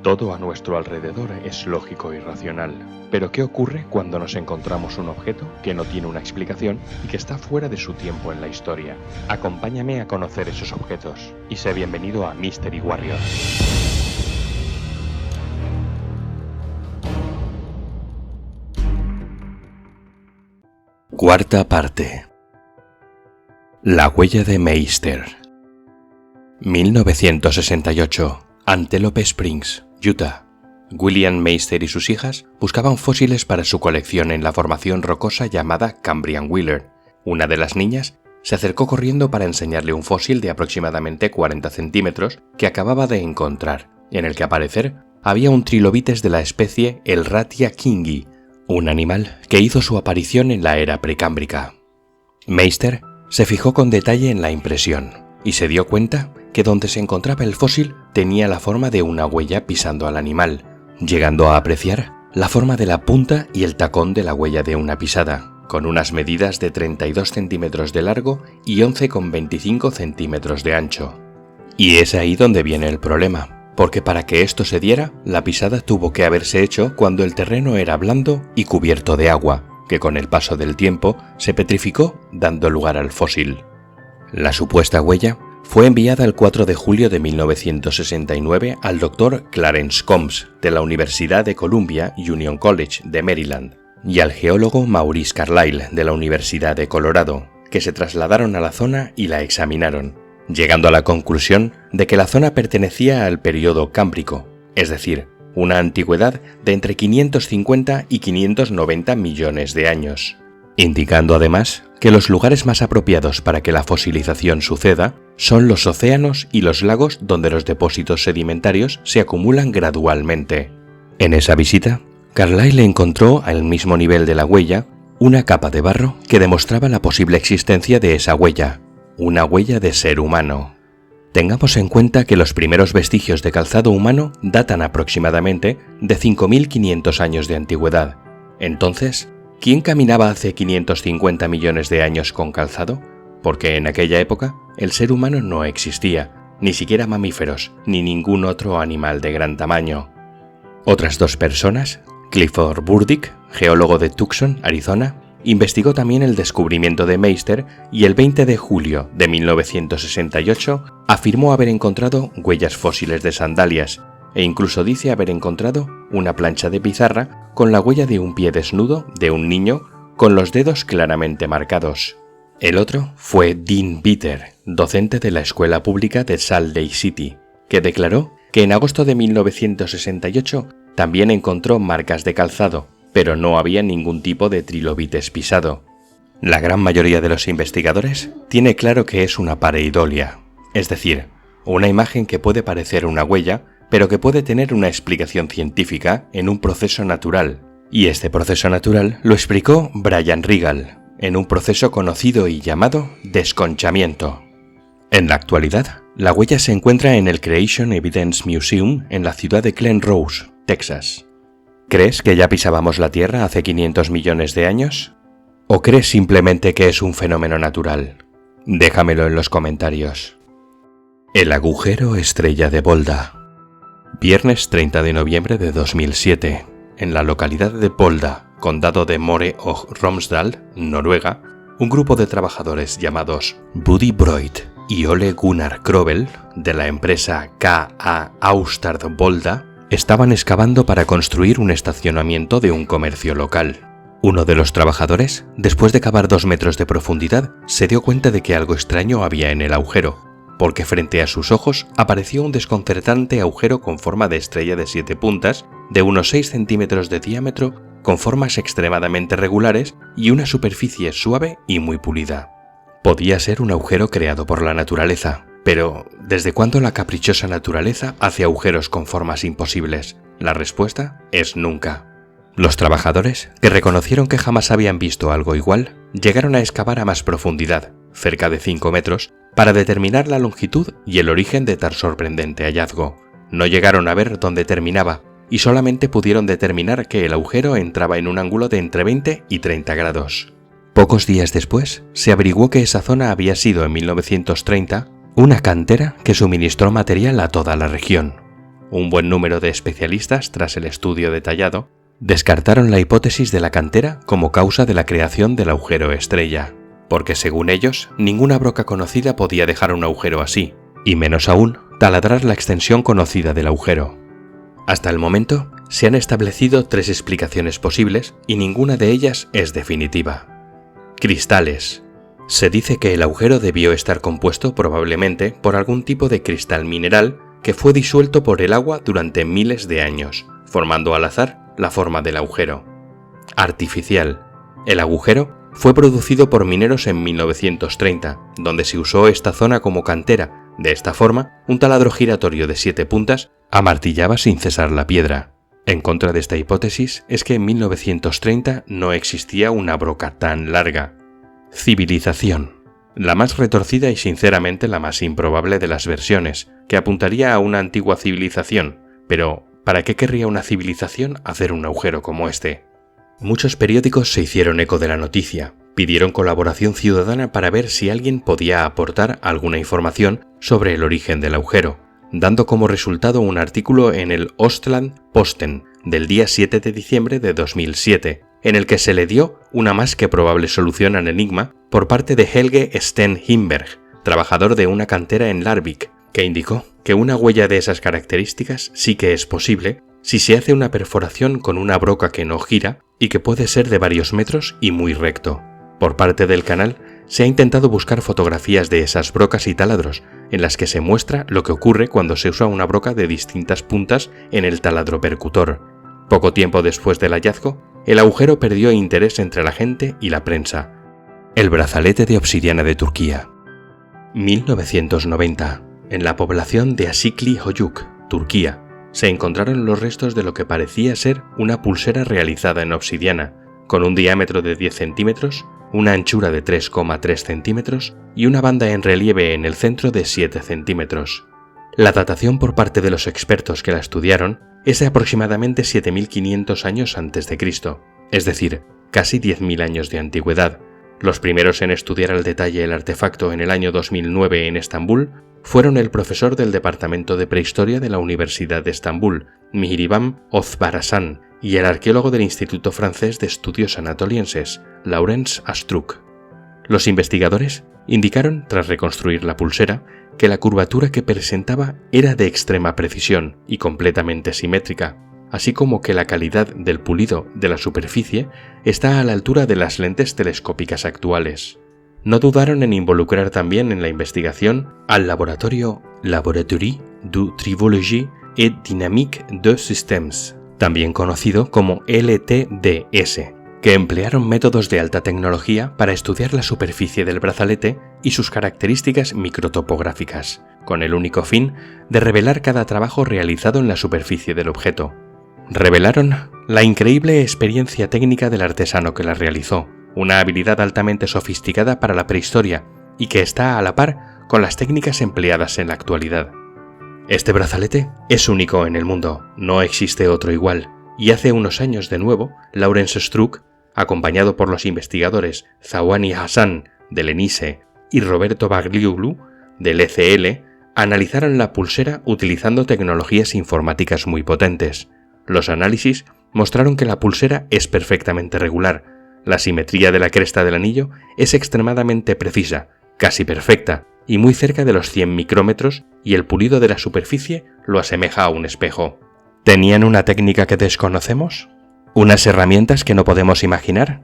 Todo a nuestro alrededor es lógico y racional. Pero ¿qué ocurre cuando nos encontramos un objeto que no tiene una explicación y que está fuera de su tiempo en la historia? Acompáñame a conocer esos objetos y sé bienvenido a Mystery Warrior. Cuarta parte. La huella de Meister. 1968. Antelope Springs, Utah. William Meister y sus hijas buscaban fósiles para su colección en la formación rocosa llamada Cambrian Wheeler. Una de las niñas se acercó corriendo para enseñarle un fósil de aproximadamente 40 centímetros que acababa de encontrar, en el que al parecer había un trilobites de la especie Elratia kingi, un animal que hizo su aparición en la era precámbrica. Meister se fijó con detalle en la impresión y se dio cuenta que donde se encontraba el fósil tenía la forma de una huella pisando al animal, llegando a apreciar la forma de la punta y el tacón de la huella de una pisada, con unas medidas de 32 centímetros de largo y 11,25 centímetros de ancho. Y es ahí donde viene el problema, porque para que esto se diera, la pisada tuvo que haberse hecho cuando el terreno era blando y cubierto de agua, que con el paso del tiempo se petrificó, dando lugar al fósil. La supuesta huella fue enviada el 4 de julio de 1969 al Dr. Clarence Combs de la Universidad de Columbia Union College de Maryland y al geólogo Maurice Carlyle de la Universidad de Colorado, que se trasladaron a la zona y la examinaron, llegando a la conclusión de que la zona pertenecía al periodo cámbrico, es decir, una antigüedad de entre 550 y 590 millones de años, indicando además que los lugares más apropiados para que la fosilización suceda son los océanos y los lagos donde los depósitos sedimentarios se acumulan gradualmente. En esa visita, Carlyle encontró al mismo nivel de la huella una capa de barro que demostraba la posible existencia de esa huella, una huella de ser humano. Tengamos en cuenta que los primeros vestigios de calzado humano datan aproximadamente de 5.500 años de antigüedad. Entonces, ¿quién caminaba hace 550 millones de años con calzado? Porque en aquella época el ser humano no existía, ni siquiera mamíferos, ni ningún otro animal de gran tamaño. Otras dos personas, Clifford Burdick, geólogo de Tucson, Arizona, investigó también el descubrimiento de Meister y el 20 de julio de 1968 afirmó haber encontrado huellas fósiles de sandalias e incluso dice haber encontrado una plancha de pizarra con la huella de un pie desnudo de un niño con los dedos claramente marcados. El otro fue Dean Bitter, docente de la escuela pública de Salt Lake City, que declaró que en agosto de 1968 también encontró marcas de calzado, pero no había ningún tipo de trilobites pisado. La gran mayoría de los investigadores tiene claro que es una pareidolia, es decir, una imagen que puede parecer una huella, pero que puede tener una explicación científica en un proceso natural, y este proceso natural lo explicó Brian Regal en un proceso conocido y llamado desconchamiento. En la actualidad, la huella se encuentra en el Creation Evidence Museum en la ciudad de Glen Rose, Texas. ¿Crees que ya pisábamos la Tierra hace 500 millones de años? ¿O crees simplemente que es un fenómeno natural? Déjamelo en los comentarios. El agujero estrella de Volda. Viernes 30 de noviembre de 2007, en la localidad de Volda, condado de Møre og Romsdal, Noruega, un grupo de trabajadores llamados Buddy Broid y Ole Gunnar Krobel, de la empresa K.A. Austad Volda, estaban excavando para construir un estacionamiento de un comercio local. Uno de los trabajadores, después de cavar 2 metros de profundidad, se dio cuenta de que algo extraño había en el agujero, porque frente a sus ojos apareció un desconcertante agujero con forma de estrella de 7 puntas, de unos 6 centímetros de diámetro, con formas extremadamente regulares y una superficie suave y muy pulida. Podía ser un agujero creado por la naturaleza, pero ¿desde cuándo la caprichosa naturaleza hace agujeros con formas imposibles? La respuesta es nunca. Los trabajadores, que reconocieron que jamás habían visto algo igual, llegaron a excavar a más profundidad, cerca de 5 metros, para determinar la longitud y el origen de tan sorprendente hallazgo. No llegaron a ver dónde terminaba, y solamente pudieron determinar que el agujero entraba en un ángulo de entre 20 y 30 grados. Pocos días después, se averiguó que esa zona había sido en 1930 una cantera que suministró material a toda la región. un buen número de especialistas, tras el estudio detallado, descartaron la hipótesis de la cantera como causa de la creación del agujero estrella, porque según ellos, ninguna broca conocida podía dejar un agujero así, y menos aún, taladrar la extensión conocida del agujero. Hasta el momento, se han establecido 3 explicaciones posibles y ninguna de ellas es definitiva. Cristales. Se dice que el agujero debió estar compuesto probablemente por algún tipo de cristal mineral que fue disuelto por el agua durante miles de años, formando al azar la forma del agujero. Artificial. El agujero fue producido por mineros en 1930, donde se usó esta zona como cantera. De esta forma, un taladro giratorio de 7 puntas amartillaba sin cesar la piedra. En contra de esta hipótesis es que en 1930 no existía una broca tan larga. Civilización. La más retorcida y sinceramente la más improbable de las versiones, que apuntaría a una antigua civilización, pero ¿para qué querría una civilización hacer un agujero como este? Muchos periódicos se hicieron eco de la noticia, pidieron colaboración ciudadana para ver si alguien podía aportar alguna información sobre el origen del agujero, dando como resultado un artículo en el Östland-Posten del día 7 de diciembre de 2007, en el que se le dio una más que probable solución al enigma por parte de Helge Sten-Himberg, trabajador de una cantera en Larvik, que indicó que una huella de esas características sí que es posible si se hace una perforación con una broca que no gira y que puede ser de varios metros y muy recto. Por parte del canal, se ha intentado buscar fotografías de esas brocas y taladros, en las que se muestra lo que ocurre cuando se usa una broca de distintas puntas en el taladro percutor. Poco tiempo después del hallazgo, el agujero perdió interés entre la gente y la prensa. El brazalete de obsidiana de Turquía. 1990. En la población de Asikli Hoyuk, Turquía, se encontraron los restos de lo que parecía ser una pulsera realizada en obsidiana, con un diámetro de 10 centímetros, una anchura de 3,3 centímetros y una banda en relieve en el centro de 7 centímetros. La datación por parte de los expertos que la estudiaron es de aproximadamente 7.500 años antes de Cristo, es decir, casi 10.000 años de antigüedad. Los primeros en estudiar al detalle el artefacto en el año 2009 en Estambul fueron el profesor del Departamento de Prehistoria de la Universidad de Estambul, Mihriban Ozbarasan, y el arqueólogo del Instituto Francés de Estudios Anatolienses, Laurence Astruc. Los investigadores indicaron, tras reconstruir la pulsera, que la curvatura que presentaba era de extrema precisión y completamente simétrica, así como que la calidad del pulido de la superficie está a la altura de las lentes telescópicas actuales. No dudaron en involucrar también en la investigación al laboratorio Laboratoire de Tribologie et Dynamique des Systèmes, también conocido como LTDS, que emplearon métodos de alta tecnología para estudiar la superficie del brazalete y sus características microtopográficas, con el único fin de revelar cada trabajo realizado en la superficie del objeto. Revelaron la increíble experiencia técnica del artesano que la realizó, una habilidad altamente sofisticada para la prehistoria y que está a la par con las técnicas empleadas en la actualidad. Este brazalete es único en el mundo, no existe otro igual, y hace unos años de nuevo, Laurence Astruc, acompañado por los investigadores Zawani Hassan del ENISE y Roberto Bagliulu del ECL, analizaron la pulsera utilizando tecnologías informáticas muy potentes. Los análisis mostraron que la pulsera es perfectamente regular. La simetría de la cresta del anillo es extremadamente precisa, casi perfecta, y muy cerca de los 100 micrómetros, y el pulido de la superficie lo asemeja a un espejo. ¿Tenían una técnica que desconocemos? ¿Unas herramientas que no podemos imaginar?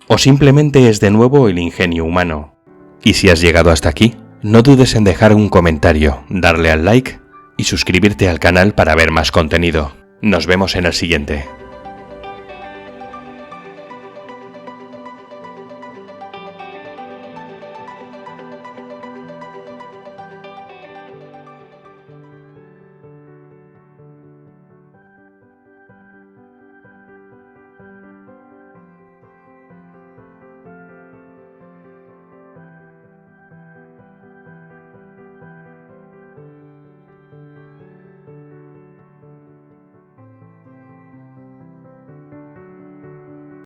¿O simplemente es de nuevo el ingenio humano? Y si has llegado hasta aquí, no dudes en dejar un comentario, darle al like y suscribirte al canal para ver más contenido. Nos vemos en el siguiente.